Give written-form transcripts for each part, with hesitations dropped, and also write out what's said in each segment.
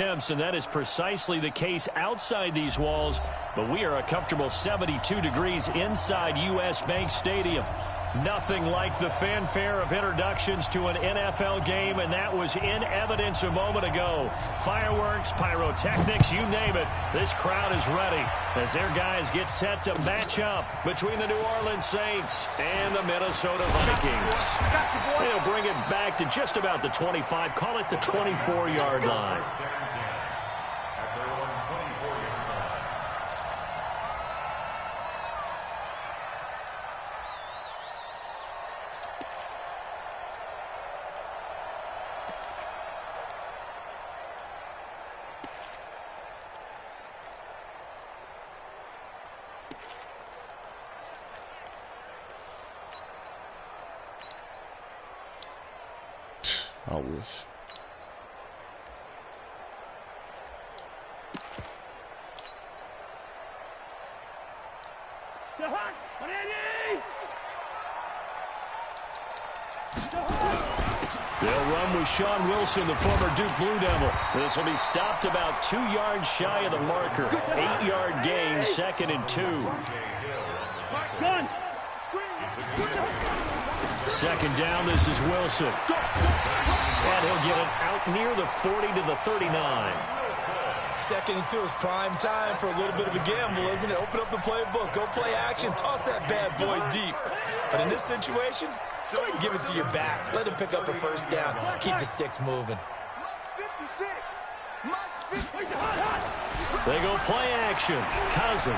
attempts, and that is precisely the case outside these walls. But we are a comfortable 72 degrees inside U.S. Bank Stadium. Nothing like the fanfare of introductions to an NFL game, and that was in evidence a moment ago. Fireworks, pyrotechnics, you name it. This crowd is ready as their guys get set to match up between the New Orleans Saints and the Minnesota Vikings. They'll bring it back to just about the 25, call it the 24-yard line. I wish. They'll run with Sean Wilson, the former Duke Blue Devil. This will be stopped about 2 yards shy of the marker. 8-yard gain, 2nd and 2. Second down, this is Wilson. And he'll get it out near the 40 to the 39. 2nd and 2 is prime time for a little bit of a gamble, isn't it? Open up the playbook, go play action, toss that bad boy deep. But in this situation, go ahead and give it to your back. Let him pick up a first down. Keep the sticks moving. They go play action. Cousins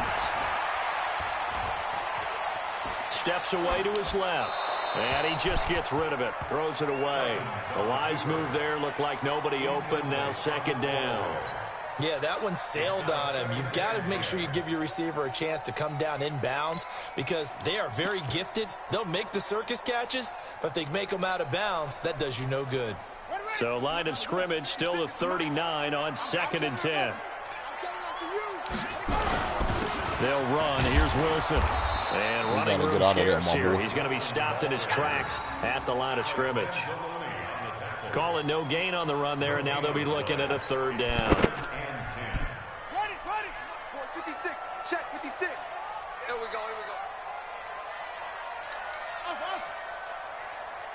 steps away to his left. And he just gets rid of it. Throws it away. A wise move there. Looked like nobody open. Now 2nd down. Yeah, that one sailed on him. You've got to make sure you give your receiver a chance to come down inbounds because they are very gifted. They'll make the circus catches, but if they make them out of bounds, that does you no good. So line of scrimmage still the 39 on 2nd and 10. They'll run. Here's Wilson. And running room scarce here. He's going to be stopped in his tracks at the line of scrimmage. Call it no gain on the run there, and now they'll be looking at a 3rd down. Ready. 56. Check 56. Here we go.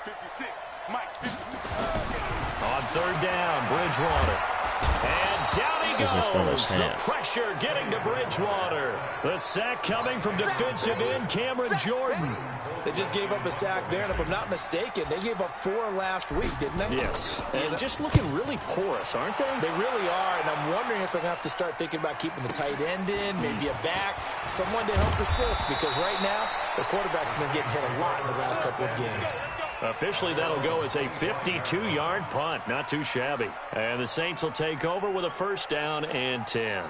56. Mike, 56. On 3rd down, Bridgewater. And down he goes. The pressure getting to Bridgewater. The sack coming from defensive end Cameron Jordan. They just gave up a sack there, and if I'm not mistaken, they gave up 4 last week, didn't they? Yes. And just looking really porous, aren't they? They really are, and I'm wondering if they're going to have to start thinking about keeping the tight end in, maybe a back, someone to help assist, because right now, the quarterback's been getting hit a lot in the last couple of games. Officially, that'll go as a 52-yard punt. Not too shabby. And the Saints will take over with a 1st down and 10.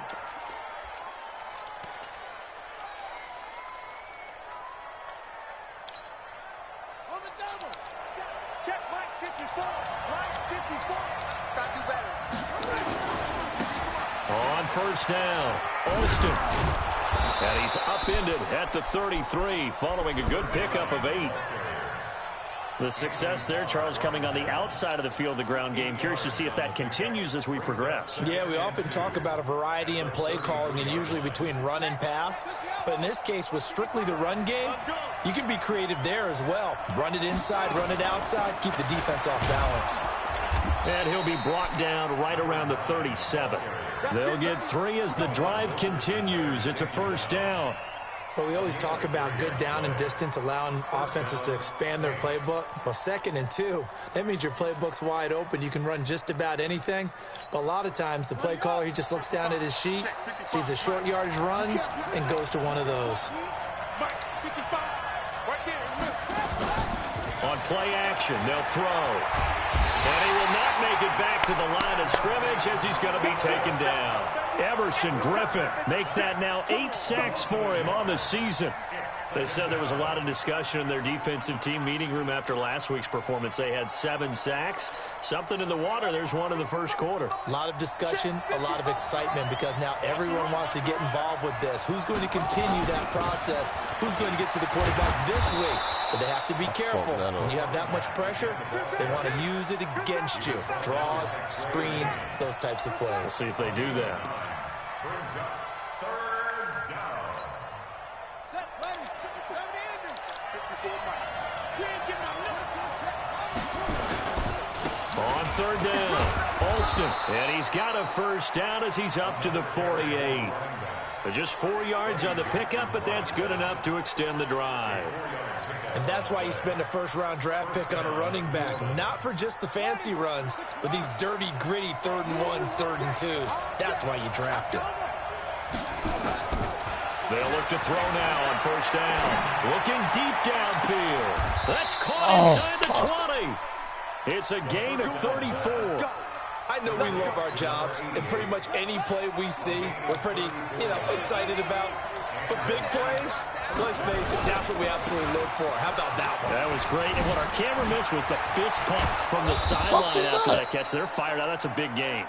On the double. Check Mike 54. Mike 54. Got to do better. On 1st down, Olston. And he's upended at the 33 following a good pickup of 8. The success there, Charles, coming on the outside of the field, the ground game. Curious to see if that continues as we progress. Yeah, we often talk about a variety in play calling and usually between run and pass. But in this case, with strictly the run game, you can be creative there as well. Run it inside, run it outside, keep the defense off balance. And he'll be brought down right around the 37. They'll get 3 as the drive continues. It's a 1st down. But we always talk about good down and distance, allowing offenses to expand their playbook. Well, 2nd and 2, that means your playbook's wide open. You can run just about anything. But a lot of times, the play caller, he just looks down at his sheet, sees the short yardage runs, and goes to one of those. On play action, they'll throw. And he will not make it back to the line of scrimmage as he's going to be taken down. Everson Griffin make that now 8 sacks for him on the season. They said there was a lot of discussion in their defensive team meeting room after last week's performance. They had 7 sacks. Something in the water. There's one in the 1st quarter. A lot of discussion, a lot of excitement because now everyone wants to get involved with this. Who's going to continue that process? Who's going to get to the quarterback this week? But they have to be careful. When you have that much pressure, they want to use it against you. Draws, screens, those types of plays. We'll see if they do that. Set, ready. 70 Andrews. 54 Mike. We ain't giving up nothing. On third down, Alston. And he's got a first down as he's up to the 48. Just 4 yards on the pickup, but that's good enough to extend the drive. And that's why you spend a first-round draft pick on a running back. Not for just the fancy runs, but these dirty, gritty 3rd and 1s, 3rd and 2s. That's why you draft him. They'll look to throw now on first down. Looking deep downfield. That's caught inside the 20. It's a gain of 34. I know we love our jobs, and pretty much any play we see, we're pretty, excited about. But big plays, let's face it, that's what we absolutely live for. How about that one? That was great. And what our camera missed was the fist pump from the sideline after that catch. They're fired out. That's a big game.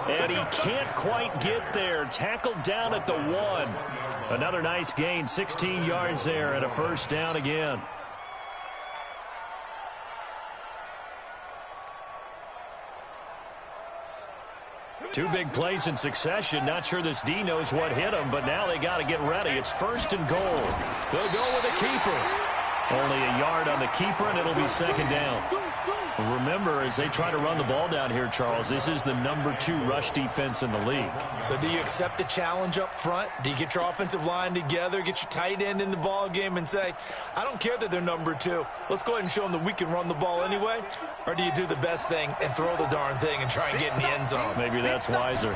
And he can't quite get there. Tackled down at the 1. Another nice gain, 16 yards there and a first down again. Two big plays in succession. Not sure this D knows what hit him, but now they got to get ready. It's first and goal. They'll go with a keeper. Only a yard on the keeper, and it'll be second down. Remember, as they try to run the ball down here, Charles, this is the number 2 rush defense in the league. So do you accept the challenge up front? Do you get your offensive line together, get your tight end in the ball game and say, I don't care that they're number 2. Let's go ahead and show them that we can run the ball anyway? Or do you do the best thing and throw the darn thing and try and get in the end zone? Maybe that's wiser.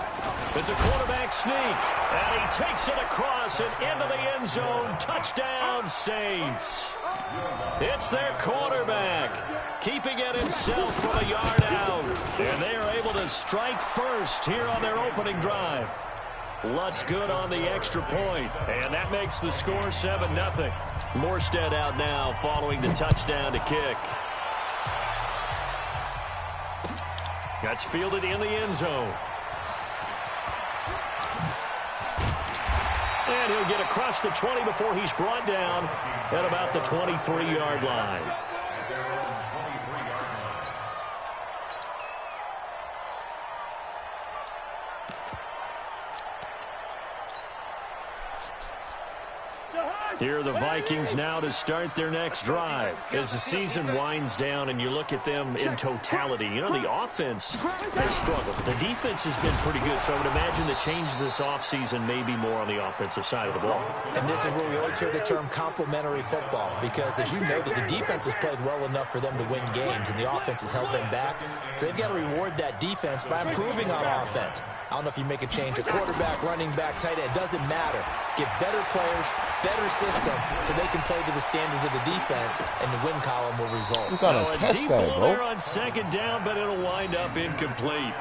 It's a quarterback sneak, and he takes it across and into the end zone. Touchdown, Saints. It's their quarterback, keeping it himself from a yard out. And they are able to strike first here on their opening drive. Lutz good on the extra point, and that makes the score 7-0. Morstead out now following the touchdown to kick. That's fielded in the end zone. And he'll get across the 20 before he's brought down at about the 23-yard line. Here are the Vikings now to start their next drive. As the season winds down and you look at them in totality, the offense has struggled. The defense has been pretty good, so I would imagine the changes this offseason may be more on the offensive side of the ball. And this is where we always hear the term complementary football, because as you noted, the defense has played well enough for them to win games, and the offense has held them back. So they've got to reward that defense by improving on offense. I don't know if you make a change, a quarterback, running back, tight end, it doesn't matter. Get better players, better system, so they can play to the standards of the defense, and the win column will result. You got a deep ball there on second down, but it'll wind up incomplete.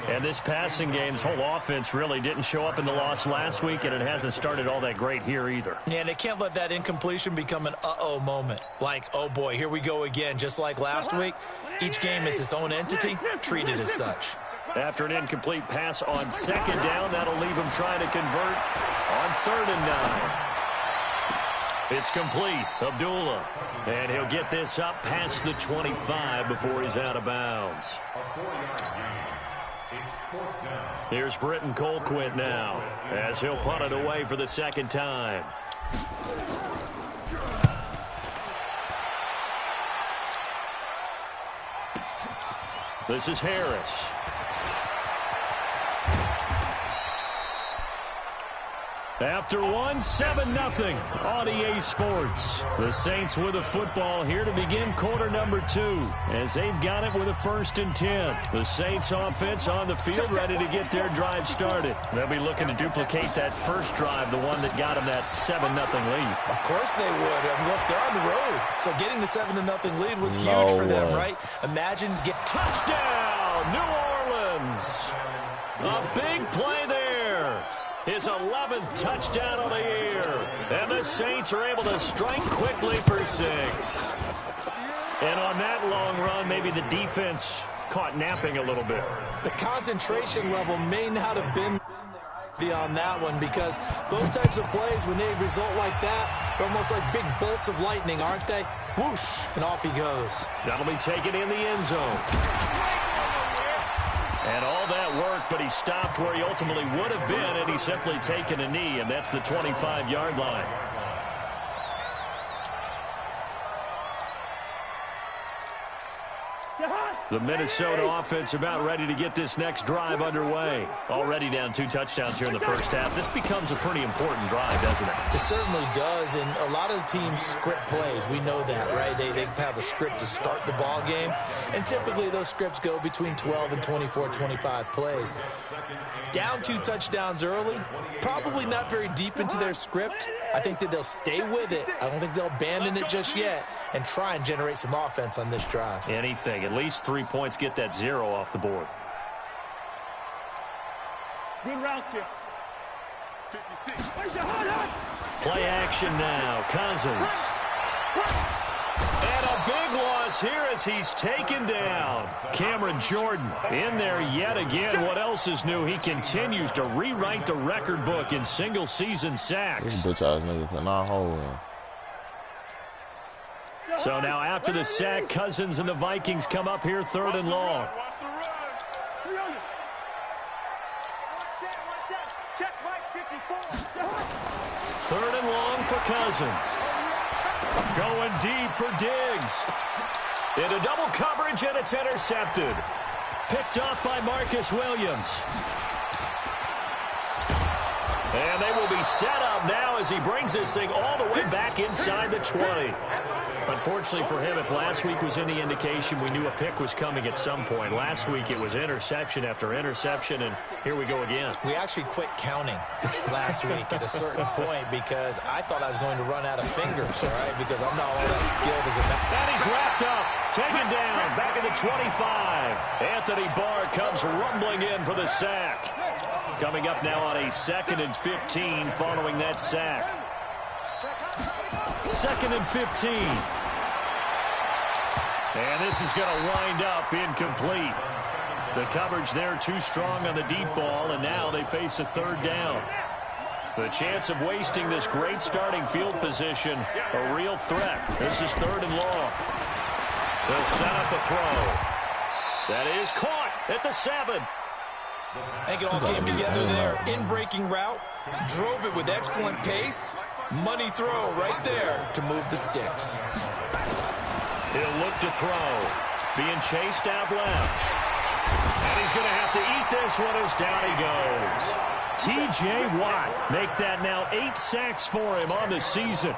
And this passing game's whole offense really didn't show up in the loss last week, and it hasn't started all that great here either. Yeah, and they can't let that incompletion become an uh-oh moment. Like, oh boy, here we go again. Just like last week, each game is its own entity, treated as such. After an incomplete pass on second down, that'll leave him trying to convert on 3rd and 9. It's complete. Abdullah. And he'll get this up past the 25 before he's out of bounds. Here's Britton Colquitt now as he'll punt it away for the second time. This is Harris. After 7-0 on EA Sports. The Saints with a football here to begin quarter number 2 as they've got it with a 1st and 10. The Saints offense on the field ready to get their drive started. They'll be looking to duplicate that first drive, the one that got them that 7-0 lead. Of course they would. And look, they're on the road. So getting the 7-0 lead was huge for them, right? Imagine get touchdown, New Orleans. A big play there. His 11th touchdown of the year. And the Saints are able to strike quickly for 6. And on that long run, maybe the defense caught napping a little bit. The concentration level may not have been on that one, because those types of plays, when they result like that, they're almost like big bolts of lightning, aren't they? Whoosh, and off he goes. That'll be taken in the end zone. And all that work, but he stopped where he ultimately would have been, and he's simply taken a knee, and that's the 25-yard line. The Minnesota offense about ready to get this next drive underway. Already down 2 touchdowns here in the first half. This becomes a pretty important drive, doesn't it? It certainly does, and a lot of the teams script plays. We know that, right? They have a script to start the ball game, and typically those scripts go between 12 and 24, 25 plays. Down 2 touchdowns early, probably not very deep into their script. I think that they'll stay with it. I don't think they'll abandon it just yet and try and generate some offense on this drive. Anything. At least 3 points, get that 0 off the board. Good route here. 56. Play action now. Cousins. And a big loss here as he's taken down. Cameron Jordan in there yet again. What else is new? He continues to rewrite the record book in single-season sacks. This bitch-ass nigga putting our hole in. So now after the sack, Cousins and the Vikings come up here 3rd and long. Third and long for Cousins. Going deep for Diggs. Into double coverage, and it's intercepted. Picked up by Marcus Williams. And they will be set up now as he brings this thing all the way back inside the 20. Unfortunately for him, if last week was any indication, we knew a pick was coming at some point. Last week it was interception after interception, and here we go again. We actually quit counting last week at a certain point because I thought I was going to run out of fingers, all right, because I'm not all that skilled as a man. And he's wrapped up, taken down, back at the 25. Anthony Barr comes rumbling in for the sack. Coming up now on a 2nd and 15 following that sack. 2nd and 15. And this is going to wind up incomplete. The coverage there too strong on the deep ball, and now they face a 3rd down. The chance of wasting this great starting field position, a real threat. This is 3rd and long. They'll set up a throw. That is caught at the 7. I think it all came together there. In-breaking route, drove it with excellent pace. Money throw right there to move the sticks. He'll look to throw. Being chased out left. And he's going to have to eat this one as down he goes. T.J. Watt make that now 8 sacks for him on the season.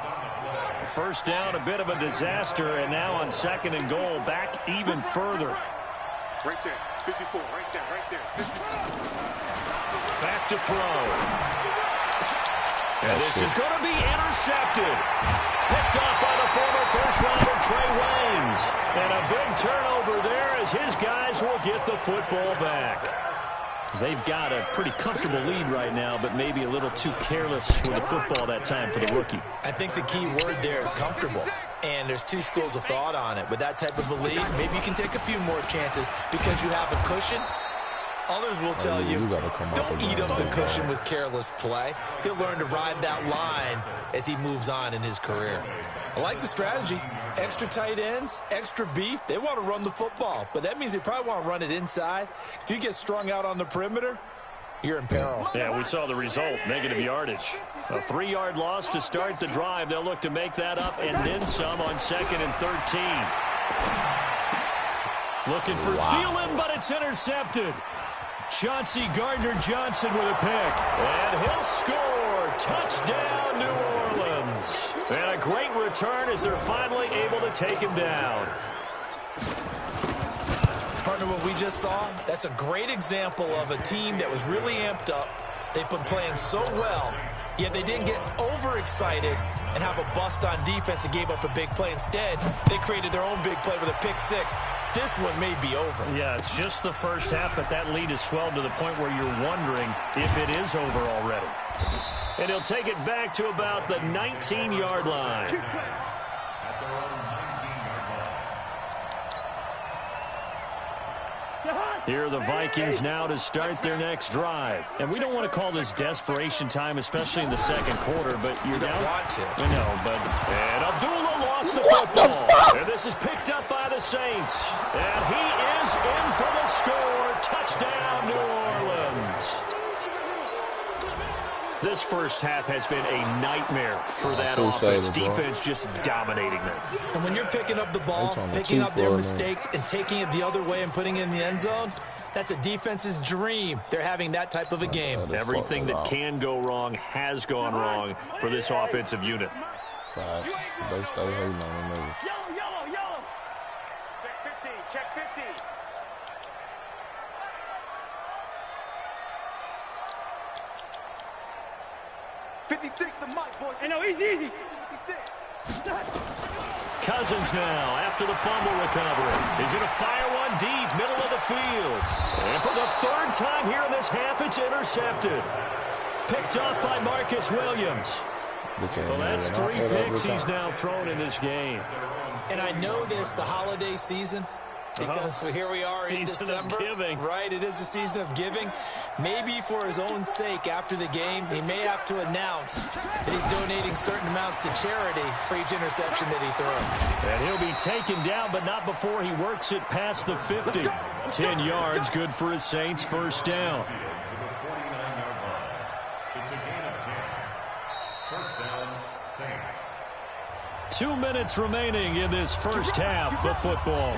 First down, a bit of a disaster, and now on 2nd and goal, back even further. Right there, 54, right there, right there. 54. Back to throw. And this is going to be intercepted. Picked up by the former first-rounder Trey Waynes. And a big turnover there as his guys will get the football back. They've got a pretty comfortable lead right now, but maybe a little too careless with the football that time for the rookie. I think the key word there is comfortable. And there's 2 schools of thought on it. With that type of a lead, maybe you can take a few more chances because you have a cushion. Others will tell you, don't eat up the cushion with careless play. He'll learn to ride that line as he moves on in his career. I like the strategy. Extra tight ends, extra beef. They want to run the football, but that means they probably want to run it inside. If you get strung out on the perimeter, you're in peril. Yeah, we saw the result, negative yardage. A 3-yard loss to start the drive. They'll look to make that up and then some on 2nd and 13. Looking for Thielen, but it's intercepted. Chauncey Gardner-Johnson with a pick. And he'll score. Touchdown, New Orleans. And a great return as they're finally able to take him down. Partner, what we just saw, that's a great example of a team that was really amped up. They've been playing so well, yet they didn't get overexcited and have a bust on defense and gave up a big play. Instead, they created their own big play with a pick 6. This one may be over. Yeah, it's just the first half, but that lead has swelled to the point where you're wondering if it is over already. And he'll take it back to about the 19-yard line. Here are the Vikings now to start their next drive. And we don't want to call this desperation time, especially in the second quarter, but you're down. Want to. I know, but and Abdullah lost gets the football. And this is picked up by the Saints. And he is in for the score. Touchdown, New Orleans. This first half has been a nightmare for that offense. Defense just dominating them. And when you're picking up the ball, picking up their mistakes, and taking it the other way and putting it in the end zone, that's a defense's dream. They're having that type of a game. Everything that can go wrong has gone wrong for this offensive unit. They stay hating on them. Yellow. Check 50. 56, the mic, boys. Hey, no, easy. 56. Cousins now, after the fumble recovery. He's going to fire one deep, middle of the field. And for the third time here in this half, it's intercepted. Picked off by Marcus Williams. Well, that's 3 picks he's now thrown in this game. And I know this, the holiday season, because here we are in December. Of giving. Right, it is the season of giving. Maybe for his own sake after the game, he may have to announce that he's donating certain amounts to charity for each interception that he throws. And he'll be taken down, but not before he works it past the 50. 10 yards, good for his Saints, first down. It's a gain of 10. First down, Saints. 2 minutes remaining in this first half of football.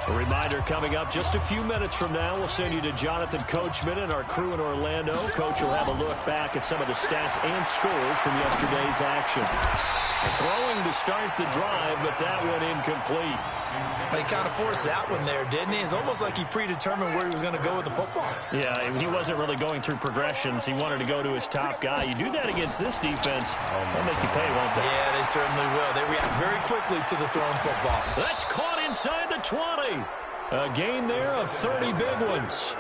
A reminder coming up just a few minutes from now. We'll send you to Jonathan Coachman and our crew in Orlando. Coach will have a look back at some of the stats and scores from yesterday's action. Throwing to start the drive, but that one incomplete. He kind of forced that one there, didn't he? It's almost like he predetermined where he was going to go with the football. Yeah, he wasn't really going through progressions. He wanted to go to his top guy. You do that against this defense, they'll make you pay, won't they? Yeah, they certainly will. They react very quickly to the thrown football. That's caught inside the 20. A gain there of 30 big ones.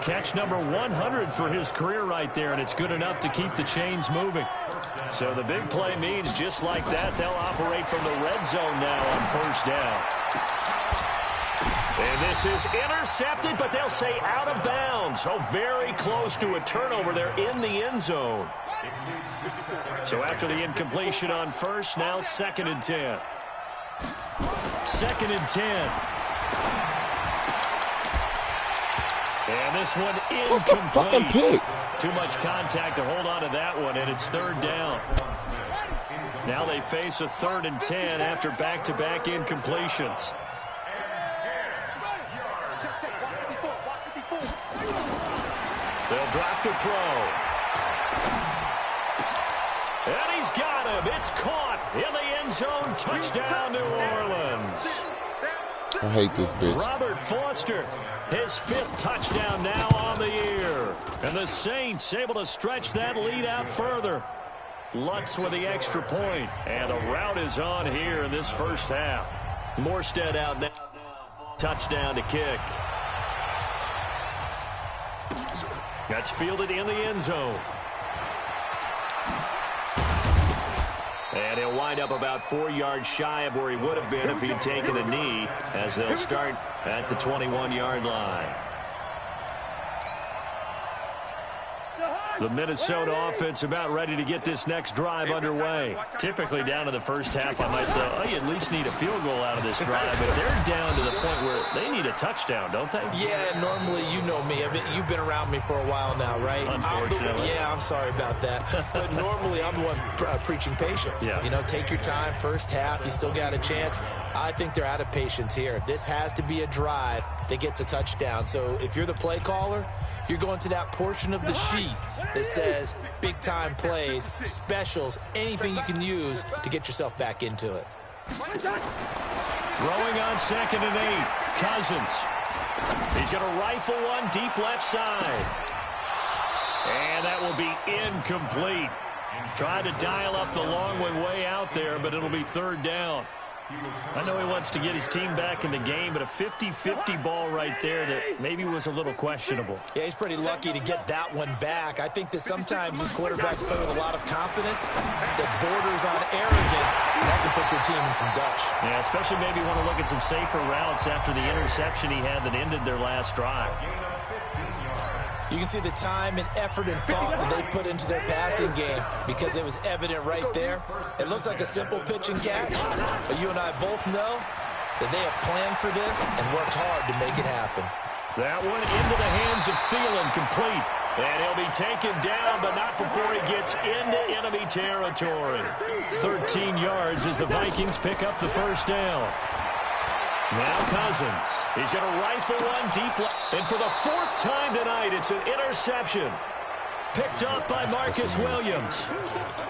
Catch number 100 for his career right there, and it's good enough to keep the chains moving. So the big play means just like that, they'll operate from the red zone now on first down. And this is intercepted, but they'll say out of bounds. Oh, very close to a turnover there in the end zone. So after the incompletion on first, now 2nd and 10. 2nd and 10. And this one incomplete. Too much contact to hold on to that one, and it's 3rd down. Now they face a 3rd and 10 after back-to-back incompletions. They'll drop the throw. And he's got him. It's caught in the end zone. Touchdown, New Orleans. I hate this bitch. Robert Foster, his 5th touchdown now on the year. And the Saints able to stretch that lead out further. Lutz with the extra point. And the route is on here in this first half. Morstead out now. Touchdown to kick. That's fielded in the end zone. And he'll wind up about 4 yards shy of where he would have been if he'd taken a knee, as they'll start at the 21-yard line. The Minnesota offense about ready to get this next drive underway. Typically down to the first half, I might say, oh, you at least need a field goal out of this drive. But they're down to the point where they need a touchdown, don't they? Yeah, normally, you know me. You've been around me for a while now, right? Unfortunately. I'm sorry about that. But normally, I'm the one preaching patience. Yeah. You know, take your time. First half, you still got a chance. I think they're out of patience here. This has to be a drive that gets a touchdown. So if you're the play caller, you're going to that portion of the sheet that says big-time plays, specials, anything you can use to get yourself back into it. Throwing on 2nd and 8. Cousins. He's going to rifle one deep left side. And that will be incomplete. Tried to dial up the long one way out there, but it'll be 3rd down. I know he wants to get his team back in the game, but a 50-50 ball right there that maybe was a little questionable. Yeah, he's pretty lucky to get that one back. I think that sometimes these quarterbacks play with a lot of confidence that borders on arrogance, and that can put your team in some Dutch. Yeah, especially maybe want to look at some safer routes after the interception he had that ended their last drive. You can see the time and effort and thought that they put into their passing game because it was evident right there. It looks like a simple pitch and catch, but you and I both know that they have planned for this and worked hard to make it happen. That one into the hands of Thielen, complete. And he'll be taken down, but not before he gets into enemy territory. 13 yards as the Vikings pick up the first down. Now Cousins. He's going to rifle one deep left. And for the fourth time tonight, it's an interception. Picked up by Marcus Williams.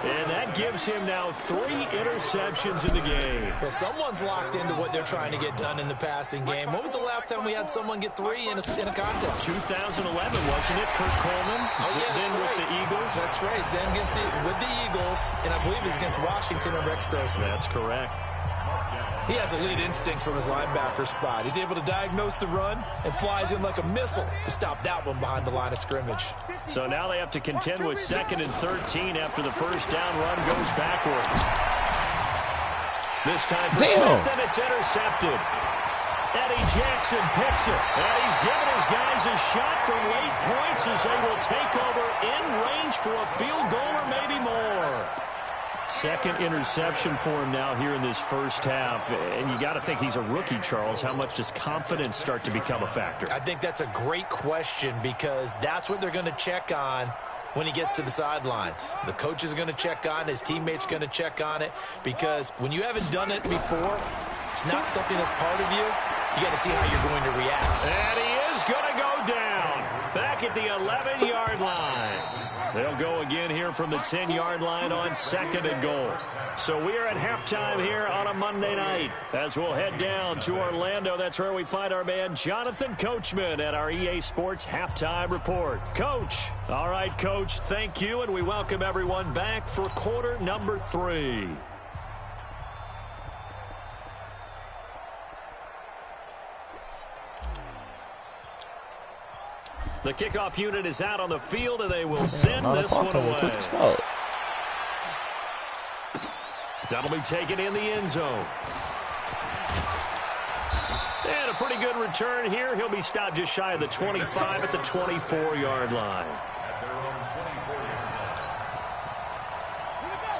And that gives him now 3 interceptions in the game. Well, someone's locked into what they're trying to get done in the passing game. When was the last time we had someone get 3 in a contest? 2011, wasn't it? Kurt Coleman. Oh, yeah, then right. with the Eagles. That's right. Then with the Eagles, and I believe it's against Washington and Rex Grossman. That's correct. He has elite instincts from his linebacker spot. He's able to diagnose the run and flies in like a missile to stop that one behind the line of scrimmage. So now they have to contend with 2nd and 13 after the first down run goes backwards. This time for Smith, and it's intercepted. Eddie Jackson picks it, and he's given his guys a shot for late points as they will take over in range for a field goal or maybe more. Second interception for him now here in this first half. And you got to think he's a rookie, Charles. How much does confidence start to become a factor? I think that's a great question because that's what they're going to check on when he gets to the sidelines. The coach is going to check on it. His teammates are going to check on it because when you haven't done it before, it's not something that's part of you. You got to see how you're going to react. And he is going to go down back at the 11-yard line. They'll go again here from the 10-yard line on 2nd and goal. So we are at halftime here on a Monday night as we'll head down to Orlando. That's where we find our man Jonathan Coachman at our EA Sports Halftime Report. Coach. All right, Coach, thank you, and we welcome everyone back for quarter number 3. The kickoff unit is out on the field, and they will send this one away. That'll be taken in the end zone. And a pretty good return here. He'll be stopped just shy of the 25 at the 24-yard line.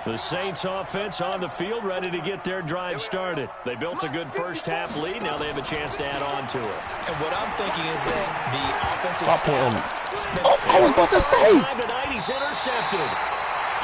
The Saints offense on the field, ready to get their drive started. They built a good first-half lead. Now they have a chance to add on to it. And what I'm thinking is that the offensive staff... I was about to say! Time tonight, he's intercepted.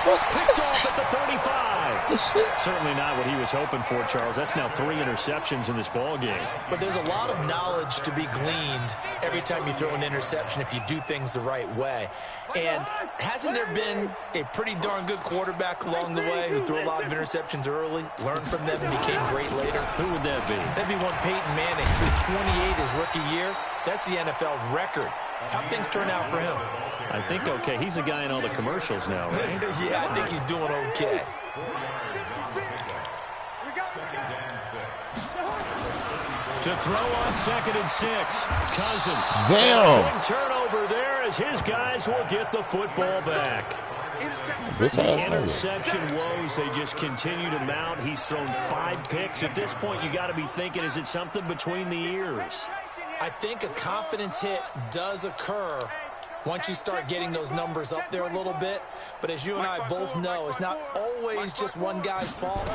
Picked off at the 35. Certainly not what he was hoping for, Charles. That's now 3 interceptions in this ball game. But there's a lot of knowledge to be gleaned every time you throw an interception if you do things the right way. And hasn't there been a pretty darn good quarterback along the way who threw a lot of interceptions early, learned from them, and became great later? Who would that be? That'd be one Peyton Manning, threw 28 his rookie year. That's the NFL record. How'd things turn out for him? I think okay. He's a guy in all the commercials now, right? Yeah, I think he's doing okay. To throw on 2nd and 6. Cousins. Damn. Big turnover there as his guys will get the football back. The interception woes, they just continue to mount. He's thrown 5 picks. At this point, you got to be thinking, is it something between the ears? I think a confidence hit does occur once you start getting those numbers up there a little bit. But as you and I both know, it's not always just one guy's fault.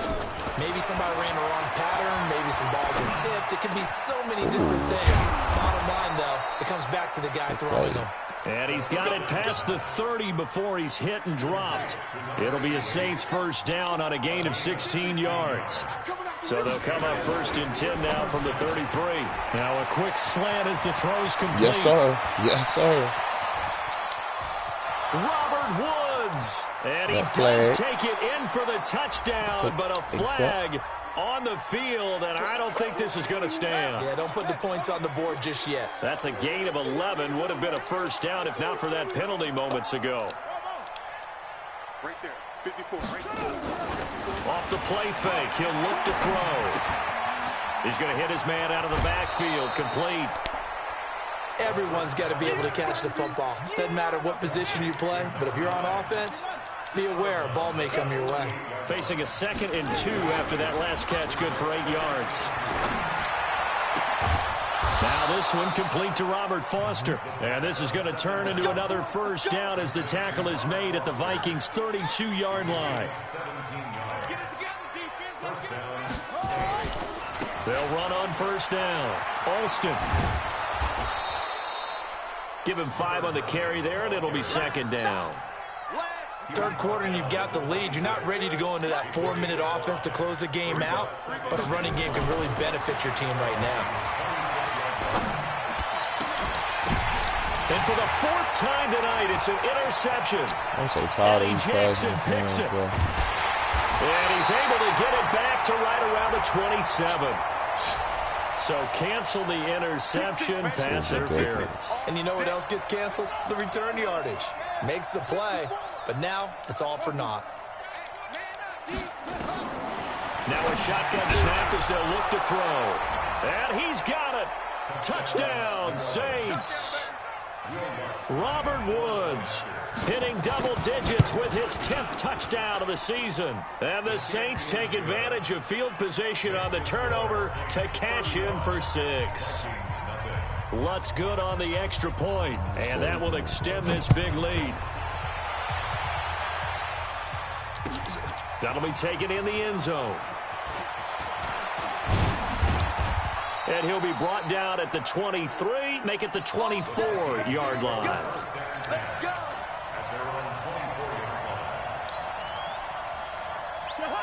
Maybe somebody ran the wrong pattern. Maybe some balls were tipped. It can be so many different things. Bottom line, though, it comes back to the guy throwing them. And he's got it past the 30 before he's hit and dropped. It'll be a Saints first down on a gain of 16 yards. So they'll come up 1st and 10 now from the 33. Now a quick slant as the throw's complete. Yes, sir. Yes, sir. Robert Woods. And he does take it in for the touchdown, but a flag on the field, and I don't think this is going to stand. Yeah, don't put the points on the board just yet. That's a gain of 11. Would have been a first down if not for that penalty moments ago. Right there, 54, right there. Off the play fake, he'll look to throw. He's going to hit his man out of the backfield, complete. Everyone's got to be able to catch the football. Doesn't matter what position you play, but if you're on offense, be aware a ball may come your way. Facing a 2nd and 2 after that last catch, good for 8 yards. Now this one complete to Robert Foster. And this is going to turn into another first down as the tackle is made at the Vikings' 32-yard line. They'll run on first down. Alston. Give him 5 on the carry there, and it'll be second down. Third quarter and you've got the lead. You're not ready to go into that 4-minute offense to close the game out, but a running game can really benefit your team right now. And for the 4th time tonight, it's an interception. I'm so tired of Eddie these Jackson passes, picks it. bro. And he's able to get it back to right around the 27. So cancel the interception, pass interference. And you know what else gets canceled? The return yardage. Makes the play, but now it's all for naught. Now a shotgun snap as they'll look to throw. And he's got it. Touchdown, Saints. Robert Woods hitting double digits with his 10th touchdown of the season. And the Saints take advantage of field position on the turnover to cash in for 6. Lutz good on the extra point, and that will extend this big lead. That'll be taken in the end zone. And he'll be brought down at the 23, make it the 24-yard line.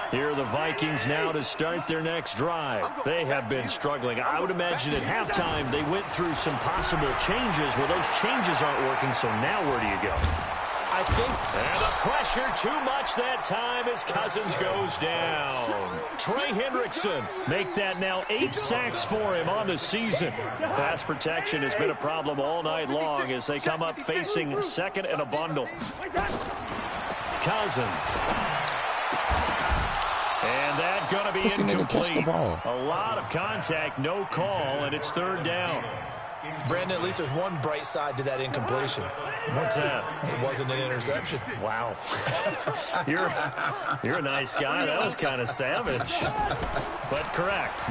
Here are the Vikings now to start their next drive. They have been struggling. I would imagine at halftime they went through some possible changes. Well, those changes aren't working, so now where do you go? I think... And the pressure too much that time as Cousins goes down. Trey Hendrickson make that now 8 sacks for him on the season. Pass protection has been a problem all night long as they come up facing second and a bundle. Cousins. And that's going to be incomplete. A lot of contact, no call, and it's third down. Brandon, at least there's one bright side to that incompletion. What's that? It wasn't an interception. Wow. You're a nice guy. That was kind of savage. But correct.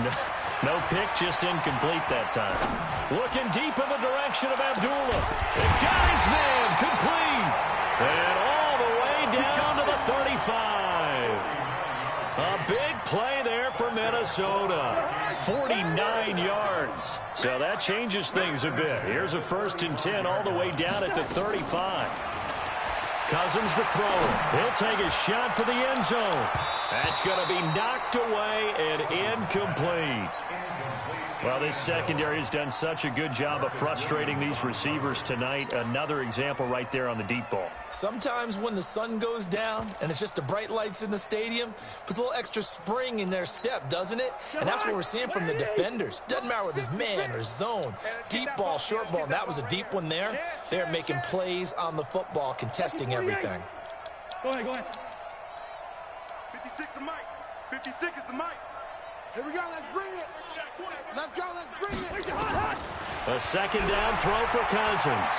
No pick, just incomplete that time. Looking deep in the direction of Abdullah. And got his man complete. And all the way down to the 35. A big play there for Minnesota. 49 yards. So that changes things a bit. Here's a 1st and 10 all the way down at the 35. Cousins the thrower. He'll take a shot for the end zone. That's going to be knocked away and incomplete. Well, this secondary has done such a good job of frustrating these receivers tonight. Another example right there on the deep ball. Sometimes when the sun goes down and it's just the bright lights in the stadium, puts a little extra spring in their step, doesn't it? And that's what we're seeing from the defenders. Doesn't matter whether it's man or zone, deep ball, short ball. And that was a deep one there. They're making plays on the football, contesting everything. Go ahead. 56 the mic. 56 is the mic. Here we go, let's bring it. Let's go, let's bring it. A second down throw for Cousins.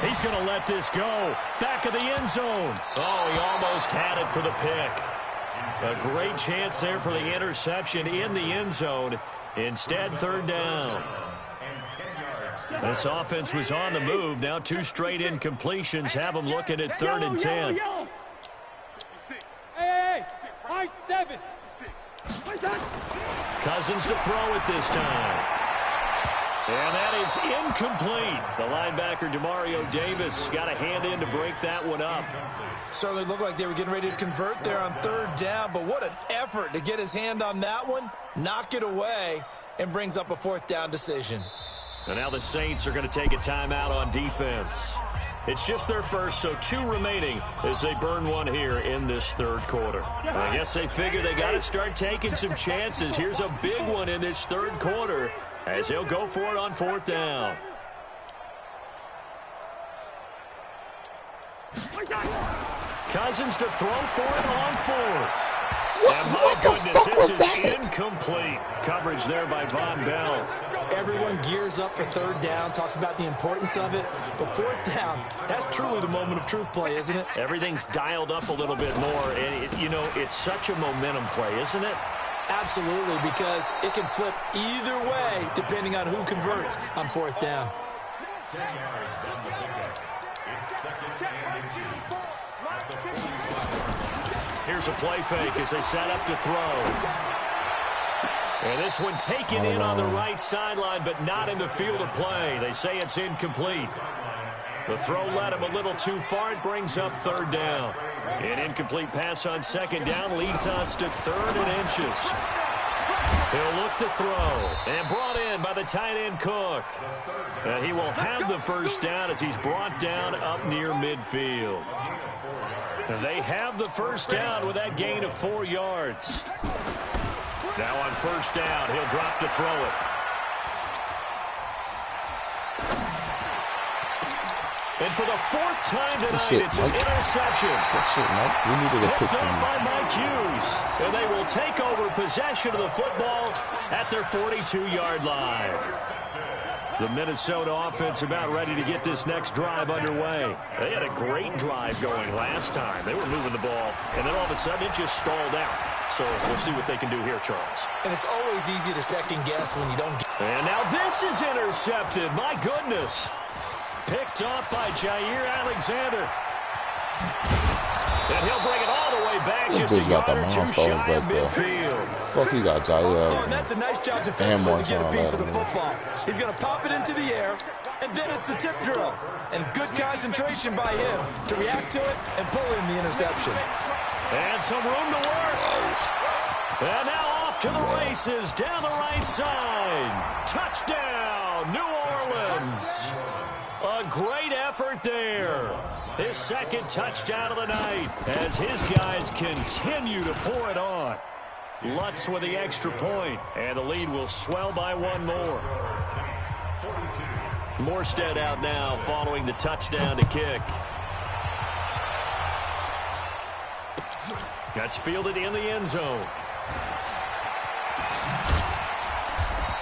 He's going to let this go. Back of the end zone. Oh, he almost had it for the pick. A great chance there for the interception in the end zone. Instead, third down. This offense was on the move. Now 2 straight incompletions have them looking at 3rd and 10. Hey, 7. Cousins to throw it this time. And that is incomplete. The linebacker, Demario Davis, got a hand in to break that one up. Certainly looked like they were getting ready to convert there on 3rd down, but what an effort to get his hand on that one, knock it away, and brings up a 4th down decision. And now the Saints are going to take a timeout on defense. It's just their first, so 2 remaining as they burn one here in this 3rd quarter. I guess they figure they got to start taking some chances. Here's a big one in this 3rd quarter as they'll go for it on 4th down. Cousins to throw for it on 4th. And my goodness, this is incomplete. Coverage there by Von Bell. Everyone gears up for 3rd down, talks about the importance of it. But 4th down, that's truly the moment of truth play, isn't it? Everything's dialed up a little bit more. And, you know, it's such a momentum play, isn't it? Absolutely, because it can flip either way depending on who converts on 4th down. 10 yards on the pickup. It's 2nd and inches. At the 45. Here's a play fake as they set up to throw. And this one taken in on the right sideline, but not in the field of play. They say it's incomplete. The throw led him a little too far. It brings up 3rd down. An incomplete pass on 2nd down leads us to 3rd and inches. He'll look to throw. And brought in by the tight end Cook. And he will have the 1st down as he's brought down up near midfield. And they have the 1st down with that gain of 4 yards. Now on 1st down, he'll drop to throw it. And for the 4th time tonight, it's an interception. We needed a pick Picked from up you. by Mike Hughes. And they will take over possession of the football at their 42-yard line. The Minnesota offense about ready to get this next drive underway. They had a great drive going last time. They were moving the ball, and then all of a sudden it just stalled out. So we'll see what they can do here, Charles. And it's always easy to second guess when you don't get... And now this is intercepted. My goodness. Picked off by Jair Alexander. And he'll bring it all the way back This just a dude's got yard the or two monsters shy of back there. midfield. Fuck, he got Oh, and that's Jair. a nice job defensively to get a more piece of the time left. football. He's going to pop it into the air, and then it's the tip drill. And good concentration by him to react to it and pull in the interception. And some room to work. And now off to the races down the right side. Touchdown, New Orleans. A great effort there. His 2nd touchdown of the night as his guys continue to pour it on. Lutz with the extra point, and the lead will swell by 1 more. Morstead out now following the touchdown to kick. That's fielded in the end zone.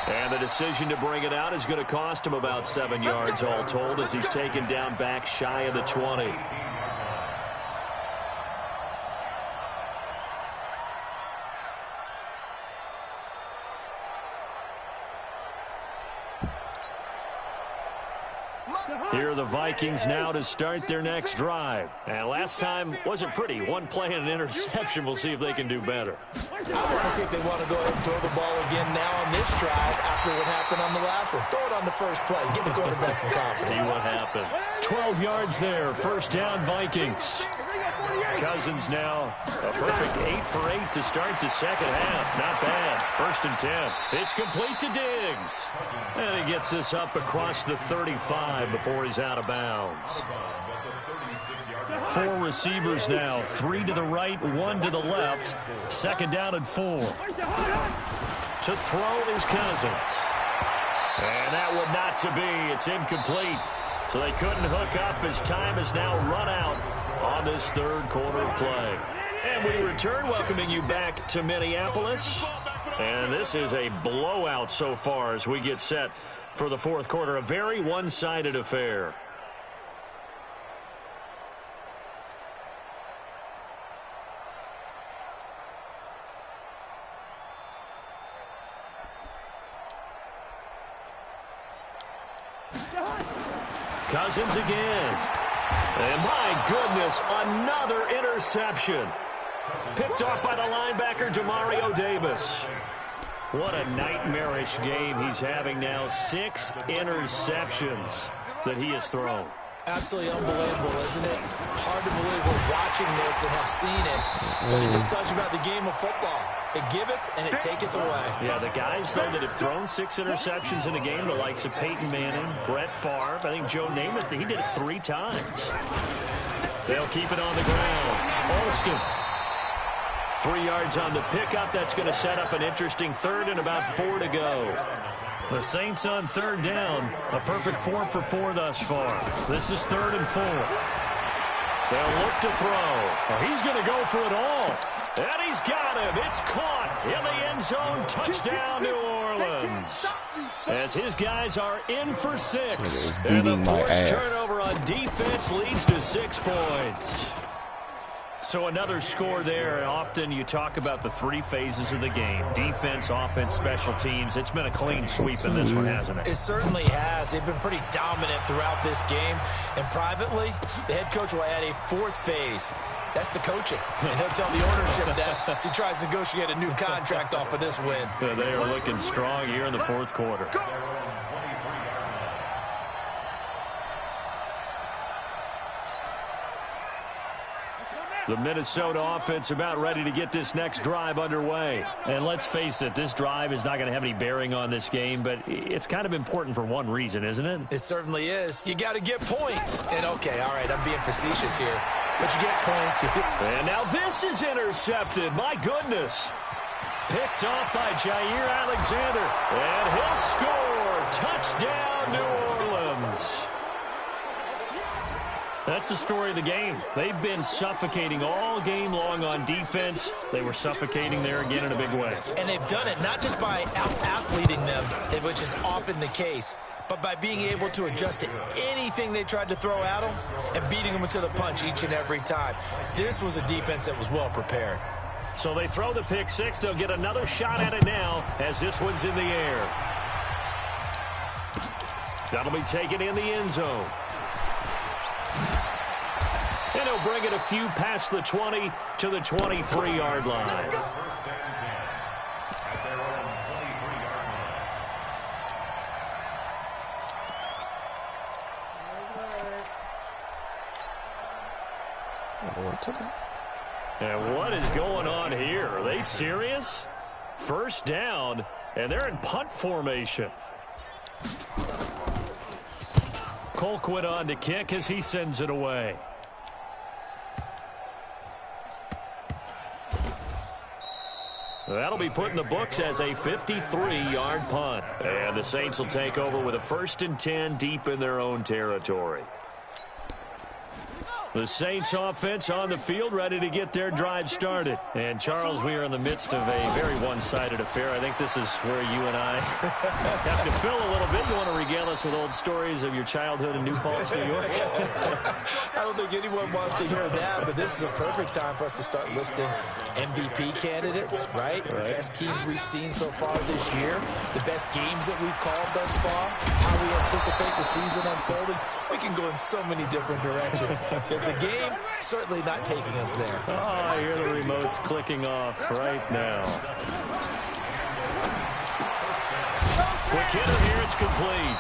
And the decision to bring it out is going to cost him about 7 yards all told as he's taken down back shy of the 20. Here are the Vikings now to start their next drive. And last time wasn't pretty. 1 play and an interception. We'll see if they can do better. I want to see if they want to go ahead and throw the ball again now on this drive after what happened on the last one. Throw it on the first play. Give the quarterback some confidence. See what happens. 12 yards there. 1st down, Vikings. Cousins now a perfect 8 for 8 to start the 2nd half. Not bad. 1st and 10. It's complete to Diggs. And he gets this up across the 35 before he's out of bounds. 4 receivers now. 3 to the right, 1 to the left. 2nd down and 4. To throw is Cousins. And that one not to be. It's incomplete. So they couldn't hook up as time is now run out on this 3rd quarter of play. And we return, welcoming you back to Minneapolis. And this is a blowout so far as we get set for the 4th quarter. A very one-sided affair. Cousins again. And my goodness, another interception. Picked off by the linebacker, Demario Davis. What a nightmarish game he's having now. 6 interceptions that he has thrown. Absolutely unbelievable, isn't it? Hard to believe we're watching this and have seen it. But it just tells you about the game of football. It giveth and it taketh away. Yeah, the guys, though, that have thrown 6 interceptions in a game, the likes of Peyton Manning, Brett Favre, I think Joe Namath, he did it 3 times. They'll keep it on the ground. Alston. 3 yards on the pickup. That's going to set up an interesting 3rd and about 4 to go. The Saints on 3rd down. A perfect 4 for 4 thus far. This is 3rd and 4. They'll look to throw. He's going to go for it all. And he's got him. It's caught in the end zone. Touchdown, New Orleans. As his guys are in for 6. And the forced turnover on defense leads to 6 points. So another score there, and often you talk about the three phases of the game: defense, offense, special teams. It's been a clean sweep in this one, hasn't it? It certainly has. They've been pretty dominant throughout this game. And privately, the head coach will add a fourth phase. That's the coaching. And he'll tell the ownership that as he tries to negotiate a new contract off of this win. Yeah, they are looking strong here in the fourth quarter. The Minnesota offense about ready to get this next drive underway. And let's face it, this drive is not going to have any bearing on this game, but it's kind of important for one reason, isn't it? It certainly is. You got to get points. And, okay, all right, I'm being facetious here. But you get points. And now this is intercepted. My goodness. Picked off by Jair Alexander. And he'll score. Touchdown, New Orleans. That's the story of the game. They've been suffocating all game long on defense. They were suffocating there again in a big way. And they've done it not just by out-athleting them, which is often the case, but by being able to adjust to anything they tried to throw at them and beating them to the punch each and every time. This was a defense that was well prepared. So they throw the pick six. They'll get another shot at it now as this one's in the air. That'll be taken in the end zone. And he'll bring it a few past the 20 to the 23-yard line. First and 10 at their own 23-yard line. And what is going on here? Are they serious? First down, and they're in punt formation. Colquitt on to kick as he sends it away. That'll be put in the books as a 53-yard punt. And the Saints will take over with a 1st and 10 deep in their own territory. The Saints offense on the field, ready to get their drive started. And, Charles, we are in the midst of a very one-sided affair. I think this is where you and I have to fill a little bit. You want to regale us with old stories of your childhood in New Paltz, New York? I don't think anyone wants to hear that, but this is a perfect time for us to start listing MVP candidates, right? The best teams we've seen so far this year, the best games that we've called thus far, how we anticipate the season unfolding. We can go in so many different directions. The game certainly not taking us there. Oh, I hear the remotes clicking off right now. Quick hitter here, it's complete.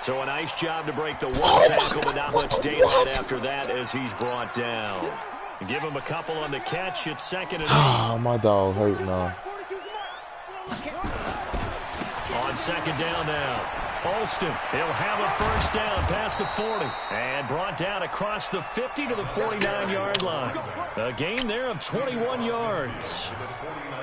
So a nice job to break the one tackle, but not much daylight after that as he's brought down. Give him a couple on the catch. It's 2nd and 8. Oh, my dog hurt now. On 2nd down now. Alston, he'll have a first down past the 40 and brought down across the 50 to the 49-yard line. A gain there of 21 yards.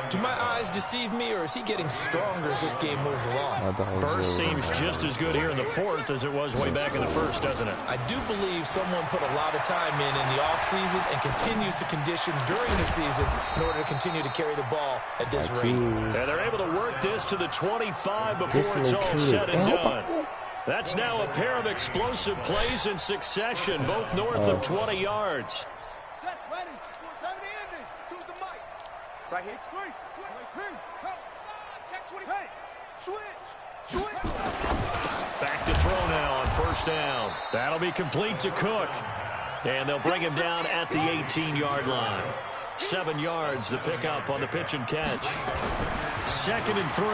Do my eyes deceive me, or is he getting stronger as this game moves along? First seems just as good here in the 4th as it was way back in the 1st, doesn't it? I do believe someone put a lot of time in the offseason and continues to condition during the season in order to continue to carry the ball at this rate. And they're able to work this to the 25 before it's all said and done. That's now a pair of explosive plays in succession, both north of 20 yards. Set, ready. 70 ending. Choose the mic. Right here. 23. Come. Check 20. Hey. Switch. Back to throw now on first down. That'll be complete to Cook. And they'll bring him down at the 18-yard line. 7 yards, the pickup on the pitch and catch. 2nd and 3.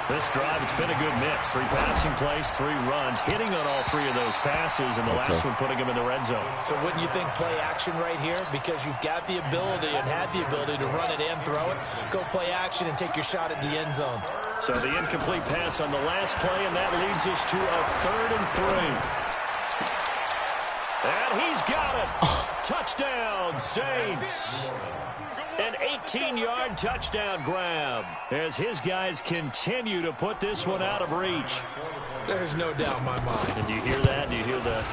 This drive, it's been a good mix. 3 passing plays, 3 runs, hitting on all 3 of those passes, and the last one putting him in the red zone. So wouldn't you think play action right here? Because you've got the ability and had the ability to run it and throw it. Go play action and take your shot at the end zone. So the incomplete pass on the last play, and that leads us to a 3rd and 3. And he's got it. Touchdown, Saints. An 18-yard touchdown grab as his guys continue to put this one out of reach. There's no doubt in my mind. And do you hear that? Do you hear the...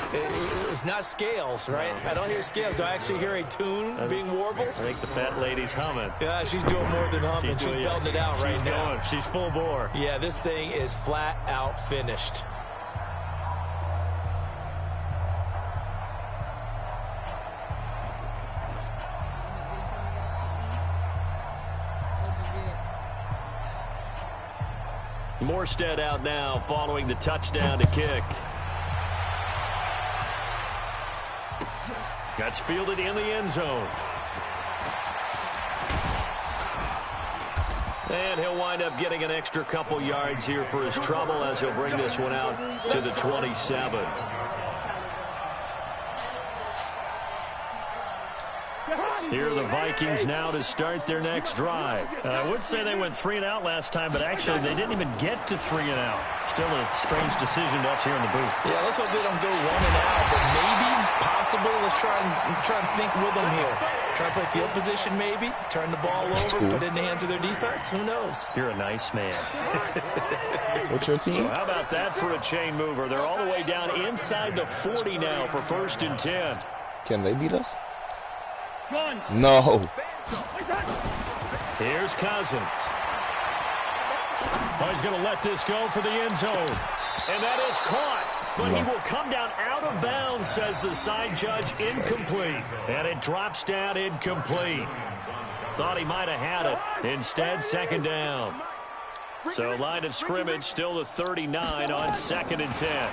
It's not scales, right? I don't hear scales. Do I actually hear a tune being warbled? I think the fat lady's humming. Yeah, she's doing more than humming. She's belting it out right now. She's full bore. Yeah, this thing is flat out finished. Morstead out now following the touchdown to kick. That's fielded in the end zone. And he'll wind up getting an extra couple yards here for his trouble as he'll bring this one out to the 27. Here are the Vikings now to start their next drive. I would say they went 3 and out last time, but actually they didn't even get to 3 and out. Still a strange decision to us here in the booth. Yeah, let's hope they don't go 1 and out, but maybe, possible. Let's try and think with them here. Try and play field position maybe, turn the ball over, put it in the hands of their defense. Who knows? You're a nice man. What's your team? So how about that for a chain mover? They're all the way down inside the 40 now for 1st and 10. Can they beat us? No. Here's Cousins. Oh, he's going to let this go for the end zone. And that is caught. But he will come down out of bounds, says the side judge. Incomplete. And it drops down incomplete. Thought he might have had it. Instead, 2nd down. So line of scrimmage still the 39 on 2nd and 10.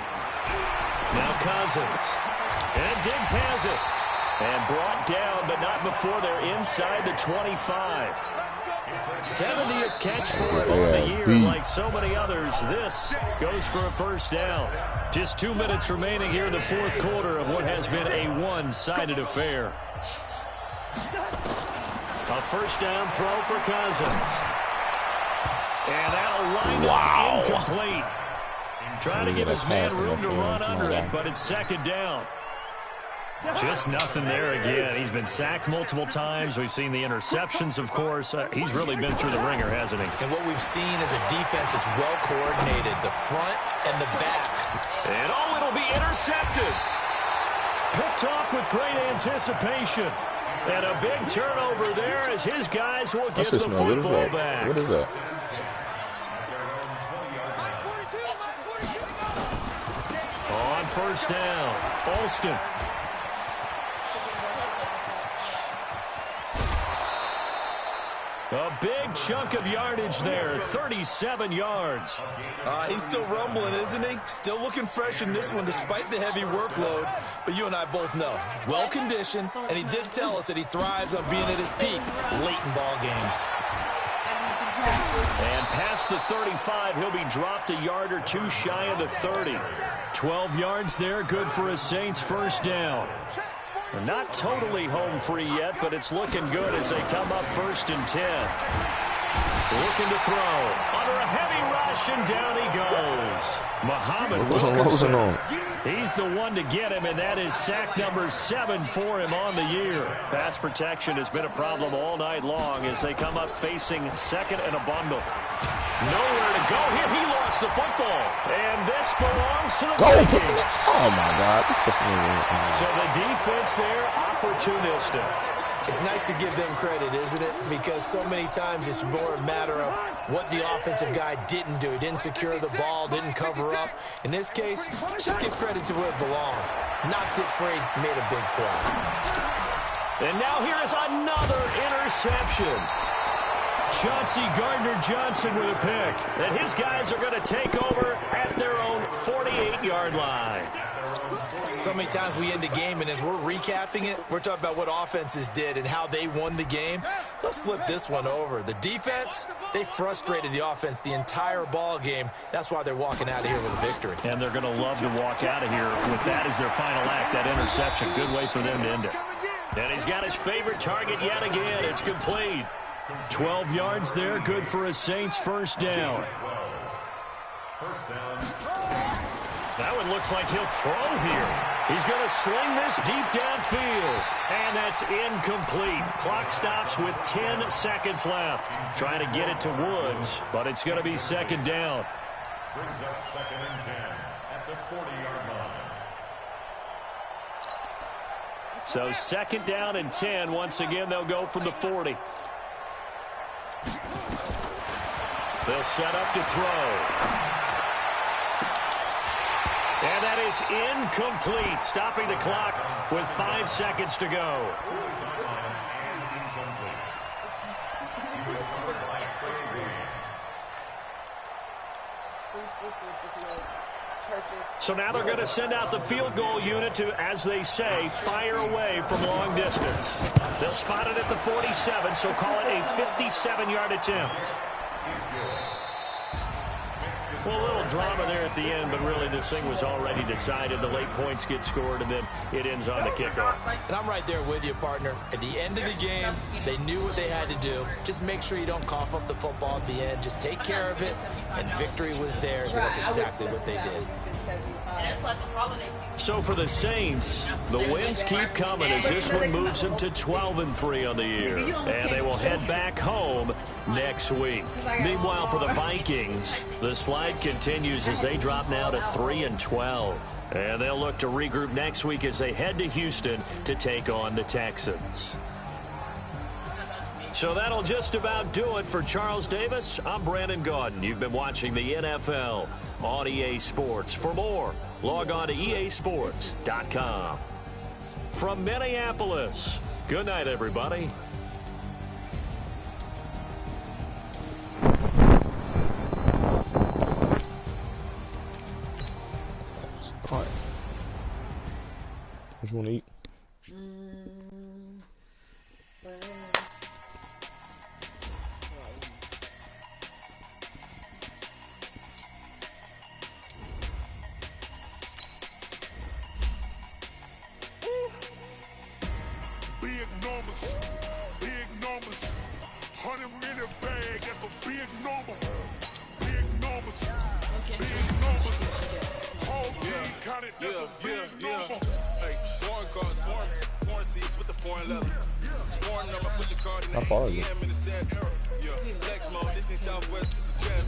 Now Cousins. And Diggs has it. And brought down, but not before they're inside the 25. 70th catch for him on the year. Like so many others, this goes for a 1st down. Just 2 minutes remaining here in the 4th quarter of what has been a one-sided affair. A 1st down throw for Cousins. And that'll line up incomplete. Trying to give his man room to run under it, but it's 2nd down. Just nothing there again. He's been sacked multiple times. We've seen the interceptions, of course. He's really been through the ringer, hasn't he? And what we've seen is a defense that's well coordinated, the front and the back. And it'll be intercepted. Picked off with great anticipation. And a big turnover there as his guys will get the football back. What is that? On 1st down, Alston. A big chunk of yardage there, 37 yards. He's still rumbling, isn't he? Still looking fresh in this one despite the heavy workload. But you and I both know, well-conditioned, and he did tell us that he thrives on being at his peak late in ball games. And past the 35, he'll be dropped a yard or two shy of the 30. 12 yards there, good for a Saints 1st down. They're not totally home free yet, but it's looking good as they come up 1st and 10. Looking to throw. Under a heavy rush, and down he goes. Muhammad Wilkerson. He's the one to get him, and that is sack number 7 for him on the year. Pass protection has been a problem all night long as they come up facing 2nd and a bundle. Nowhere to go here. He lost the football. And this belongs to the Vikings. Oh, my God. So the defense there, opportunistic. It's nice to give them credit, isn't it? Because so many times it's more a matter of what the offensive guy didn't do. He didn't secure the ball, didn't cover up. In this case, let's just give credit to where it belongs. Knocked it free, made a big play. And now here is another interception. Chauncey Gardner-Johnson with a pick. And his guys are going to take over at their own 48-yard line. So many times we end the game, and as we're recapping it, we're talking about what offenses did and how they won the game. Let's flip this one over. The defense, they frustrated the offense the entire ball game. That's why they're walking out of here with a victory. And they're going to love to walk out of here with that as their final act, that interception. Good way for them to end it. And he's got his favorite target yet again. It's complete. 12 yards there, good for a Saints 1st down. That one looks like he'll throw here. He's going to sling this deep downfield. And that's incomplete. Clock stops with 10 seconds left. Trying to get it to Woods, but it's going to be 2nd down. Brings up 2nd and 10 at the 40-yard line. So 2nd down and 10. Once again, they'll go from the 40. They'll set up to throw. And that is incomplete, stopping the clock with 5 seconds to go. So now they're going to send out the field goal unit to, as they say, fire away from long distance. They'll spot it at the 47, so call it a 57-yard attempt. Well, a little drama there at the end, but really this thing was already decided. The late points get scored, and then it ends on the kickoff. And I'm right there with you, partner. At the end of the game, they knew what they had to do. Just make sure you don't cough up the football at the end. Just take care of it, and victory was theirs, and that's exactly what they did. So for the Saints, the wins keep coming as this one moves them to 12-3 on the year. And they will head back home next week. Meanwhile, for the Vikings, the slide continues as they drop now to 3-12. And they'll look to regroup next week as they head to Houston to take on the Texans. So that'll just about do it for Charles Davis. I'm Brandon Gaudin. You've been watching the NFL on EA Sports. For more, log on to easports.com. From Minneapolis, good night, everybody. What you want to eat? Big numbers, 100 minute bag, that's a big number. Big numbers, big numbers. Whole team counted, that's a big number. Hey, foreign cars, foreign seats with the foreign leather. Foreign number, put the card in the ATM in the sad era. Yeah, flex mode, this ain't Southwest, this is jet.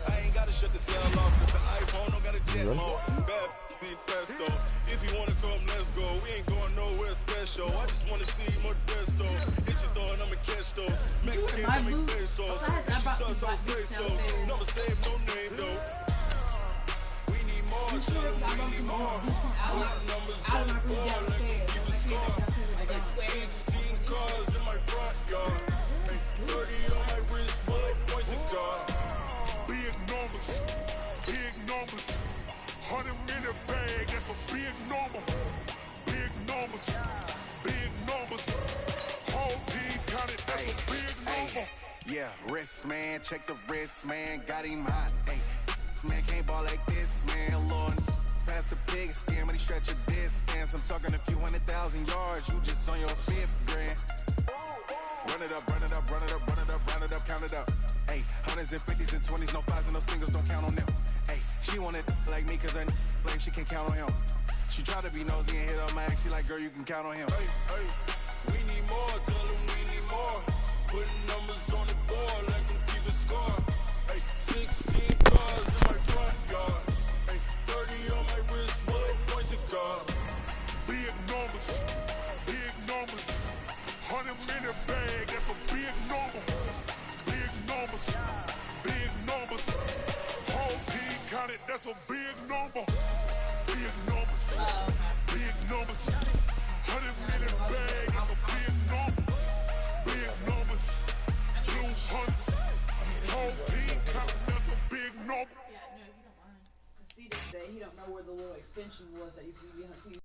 I ain't gotta shut the cell off, cause the iPhone don't got a jet mode. Bad pesto. If you wanna come, let's go. We ain't going nowhere special. I just wanna see more desto. Hit your throw and I'ma catch those. Mexicans, I make pesos. Hit your sauce, I'll place those. Never save no name though. We need more, tell them we need more. Put numbers on the board, let me keep the score. 16 cars in my front yard. 30 on my wrist, bullet point to God. Big numbers, big numbers. 100 minute bag, that's a big number. Big numbers, big numbers. Whole team counted, that's a big number. Yeah, wrist man, check the wrist man, got him hot. Ay, man can't ball like this, man. Lord, past the big skin, when he stretch a distance. I'm talking a few 100,000 yards, you just on your 5th grand. Run it up, run it up, run it up, run it up, run it up, count it up. Ay, 100s and 50s and 20s, no 5s and no singles, don't count on them. Ay, she wanted like me cause her blame, she can't count on him. She tried to be nosy and hit up my ex, she like, girl, you can count on him. Hey, hey, we need more, tell them we need more. Putting numbers on the board, let them keep a score. Hey, 16 cars in my front yard. Hey, 30 on my wrist, bullet point to God. Big numbers, big numbers. 100 minute bag, that's a big number. Big numbers, big numbers. Whole team counted, that's a big number. Big numbers, big numbers. 100 minute bag, that's a big number. Big numbers, blue hunts. Whole team counted, that's a big number. Yeah, no, you don't mind. See this day, he don't know where the little extension was that used to be behind.